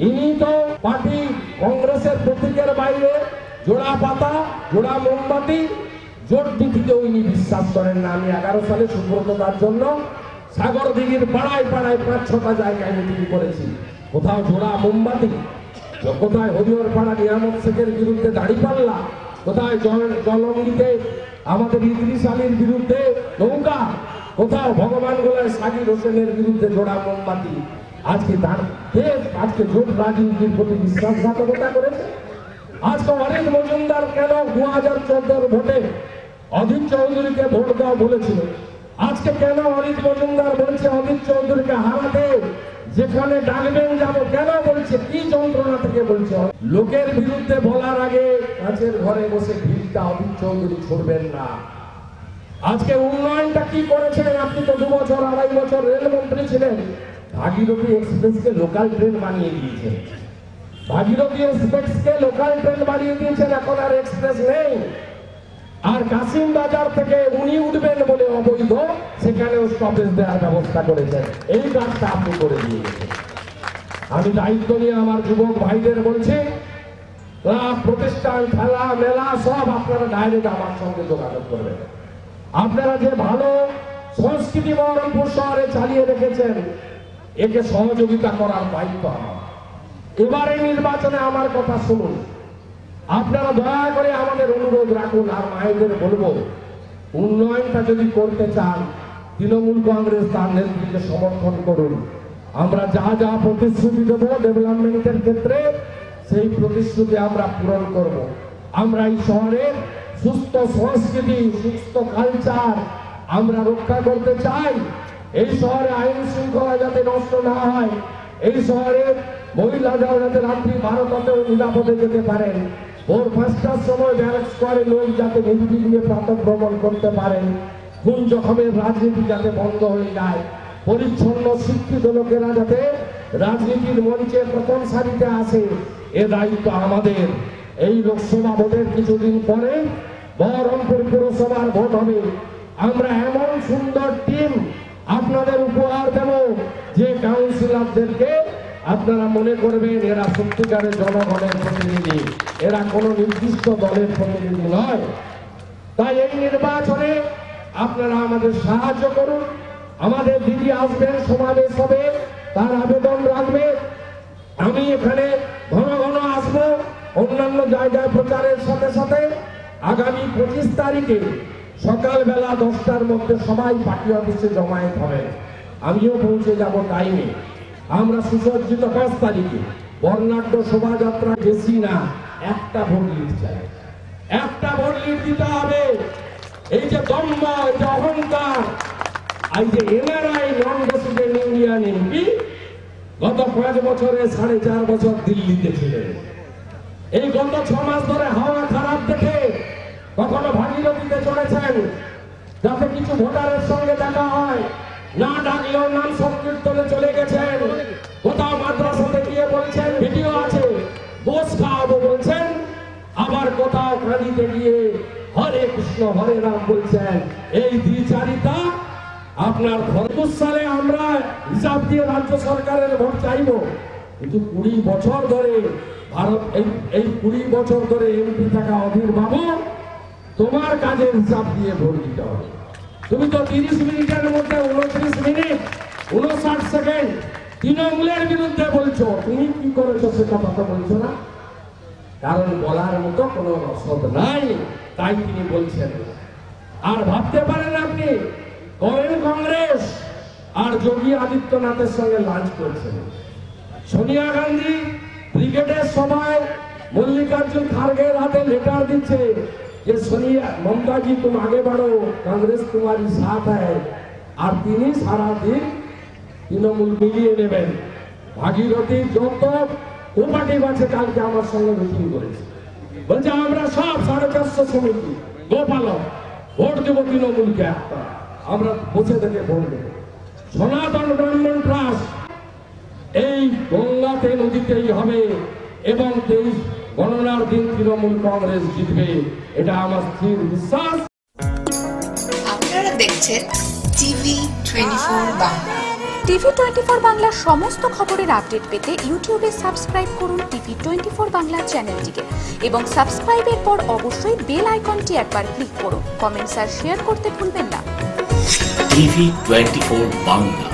ইনি তো পার্টি কংগ্রেসের প্রতীকের বাইরে জোড়া পাতা, জোড়া মোমবাতি, জোট নীতিতেও ইনি বিশ্বাস করেন না। আমি 11 সালে সুব্রততার জন্য সাগর দিঘির পাড়ায় পাড়ায় 5-6টা জায়গায় মিটিং করেছি। কোথাও জোড়া মোমবাতি, কোথায় হরিহর পাড়া নিয়ামত শেখের বিরুদ্ধে দাঁড়িপাল্লা, কোথায় জলঙ্গিতে আমাদের ইদ্রিস আলীর বিরুদ্ধে নৌকা, কোথাও ভগবান গোলায় সাকির হোসেনের বিরুদ্ধে জোড়া মোমবাতি। আজকে তার দেশ আজকে জোট রাজনীতির প্রতি বিশ্বাসঘাতকতা করেছে। আজকে অরিত মজুমদার কেন 2014 ভোটে অধীর চৌধুরীকে ভোট দেওয়া বলেছিল, আজকে কেন অরিত মজুমদার বলছে অধীর চৌধুরীকে হারাতে যেখানে ডাকবেন যাব, কেন বলছে, কি যন্ত্রণা থেকে বলছে? লোকের বিরুদ্ধে বলার আগে কাছের ঘরে বসে ভিড়টা অধীর চৌধুরী ছড়বেন না। আজকে উন্নয়নটা কি করেছেন? আপনি তো 2 বছর 2.5 বছর রেলমন্ত্রী ছিলেন। ভাগীরথী এক্সপ্রেসকে লোকাল ট্রেন বানিয়ে দিয়েছেন। ভাগীরথী এক্সপ্রেসকে লোকাল ট্রেন বানিয়ে দিয়েছেন, এখন আর এক্সপ্রেস নেই। আর কাশিম বাজার থেকে উনি উঠবেন বলে অবৈধ সেখানেও স্টপেজ দেওয়ার ব্যবস্থা করেছেন। এই কাজটা আপনি করে দিয়ে গেছেন। আমি দায়িত্ব নিয়ে আমার যুবক ভাইদের বলছি, ক্লাব, প্রতিষ্ঠান, খেলা মেলা সব আপনারা ডাইরেক্ট আমার সঙ্গে যোগাযোগ করবেন। আপনারা যে ভালো সংস্কৃতি বহরমপুর শহরে চালিয়ে রেখেছেন, একে সহযোগিতা করার দায়িত্ব আমার। এবারে নির্বাচনে আমার কথা শুনুন, আপনারা দয়া করে আমাদের অনুরোধ রাখুন। আর মায়েদের বলবো, উন্নয়নটা যদি করতে চান, তৃণমূল কংগ্রেস তার নেতৃত্বে সমর্থন করুন। আমরা যা যা প্রতিশ্রুতি দেব ডেভেলপমেন্টের ক্ষেত্রে, সেই প্রতিশ্রুতি আমরা পূরণ করব। আমরা এই শহরের সুস্থ সংস্কৃতি, সুস্থ কালচার আমরা রক্ষা করতে চাই। এই শহরে আইন শৃঙ্খলা যাতে নষ্ট না হয়, এই শহরে মহিলারা যাতে রাত্রি 12টাতেও নিরাপদে যেতে পারেন, ভোর 5টার সময় ব্যারাক স্কোয়ারে লোক যাতে নির্বিঘ্নে প্রাতঃভ্রমণ করতে পারেন, খুন জখমের রাজনীতি যাতে বন্ধ হয়ে যায়, পরিচ্ছন্ন শিক্ষিত লোকেরা যাতে রাজনীতির মঞ্চে প্রথম সারিতে আসে, এ দায়িত্ব আমাদের। এই লোকসভা ভোটের কিছুদিন পরে বহরমপুর পুরসভার ভোট হবে। আমরা এমন সুন্দর টিম আপনাদের উপহার দেব যে কাউন্সিলরদেরকে আপনারা মনে করবেন এরা সত্যিকারের জনগণের প্রতিনিধি, এরা কোনো নির্দিষ্ট দলের প্রতিনিধি নয়। তাই এই নির্বাচনে আপনারা আমাদের সাহায্য করুন। আমাদের দিদি আসবেন, সমাবেশ হবে, তার আবেদন রাখবে। আমি এখানে ঘন ঘন আসবো, অন্যান্য জায়গায় প্রচারের সাথে সাথে। আগামী 25 তারিখে সকালবেলা 10টার মধ্যে সবাই পার্টি অফিসে জমায়েত হবে। আমিও পৌঁছে যাব টাইমে। আমরা সুসজ্জিত 5 তারিখে বর্ণাঢ্য শোভাযাত্রা, বেশি না, একটা ভোট লিড চাই, একটা ভোট লিড দিতে হবে। এই যে দম্ভ, এই যে অহংকার, এই যে NRI non resident Indian MP গত 5 বছরে 4.5 বছর দিল্লিতে ছিলেন। এই গত 6 মাস ধরে হাওয়া খারাপ দেখে কখনো ভাগীরথীতে চলেছেন যাতে কিছু ভোটারের সঙ্গে দেখা হয়, না ডাকলেও নাম সংকীর্তনে চলে গেছেন। কোথাও মাদ্রাসাতে গিয়ে বলছেন, ভিডিও আছে, গোস খাওয়াবো বলছেন। আবার কোথাও কাঁদিতে গিয়ে হরে কৃষ্ণ হরে রাম বলছেন। এই দ্বিচারিতা আপনার 20 সালে আমরা হিসাব দিয়ে রাজ্য সরকারের ভোট চাইব, কিন্তু 20 বছর ধরে ভারত এই 20 বছর ধরে এমপি থাকা অধীর বাবু, তোমার কাজের হিসাব দিয়ে ভোট দিতে হবে। তুমি তো 30 মিনিটের মধ্যে 29 মিনিট 59 সেকেন্ড তৃণমূলের বিরুদ্ধে বলছো, তুমি কি করেছো সে কথা তো বলছো না। কারণ বলার মতো কোনো রসদ নাই, তাই তিনি বলছেন। আর ভাবতে পারেন আপনি করেন কংগ্রেস আর যোগী আদিত্যনাথের সঙ্গে লাঞ্চ করছেন। সোনিয়া গান্ধী ব্রিগেডের সভায় মল্লিকার্জুন খাড়গের হাতে লেটার দিচ্ছে যে সোনিয়া, মমতা জি তুম আগে বাড়ো, কাংগ্রেস তোমারি সাথ হ্যায়। আর তিনি সারাদিন তৃণমূল মিলিয়ে নেবেন। ভাগীরথী যত কোপাটিভ আছে কালকে আমার সঙ্গে মিটিং করেছে, বলছে আমরা সব 450 সমিতি গোপালক ভোট দেবো তৃণমূলকে, একটা আমরা বসে থেকে ভোট দেবো। সনাতন ব্রাহ্মণ ট্রাস্ট এই গঙ্গাতে নদীতেই হবে এবং 23 গণনার দিন তৃণমূল কংগ্রেস জিতবে, এটা আমার স্থির বিশ্বাস। আপনারা দেখছেন টিভি 24 বাংলা। TV24 বাংলার সমস্ত খবরের আপডেট পেতে ইউটিউবে সাবস্ক্রাইব করুন TV24 বাংলা চ্যানেলটিকে এবং সাবস্ক্রাইবের পর অবশ্যই বেল আইকনটি একবার ক্লিক করুন। কমেন্টস আর শেয়ার করতে ভুলবেন না। TV24 বাংলা।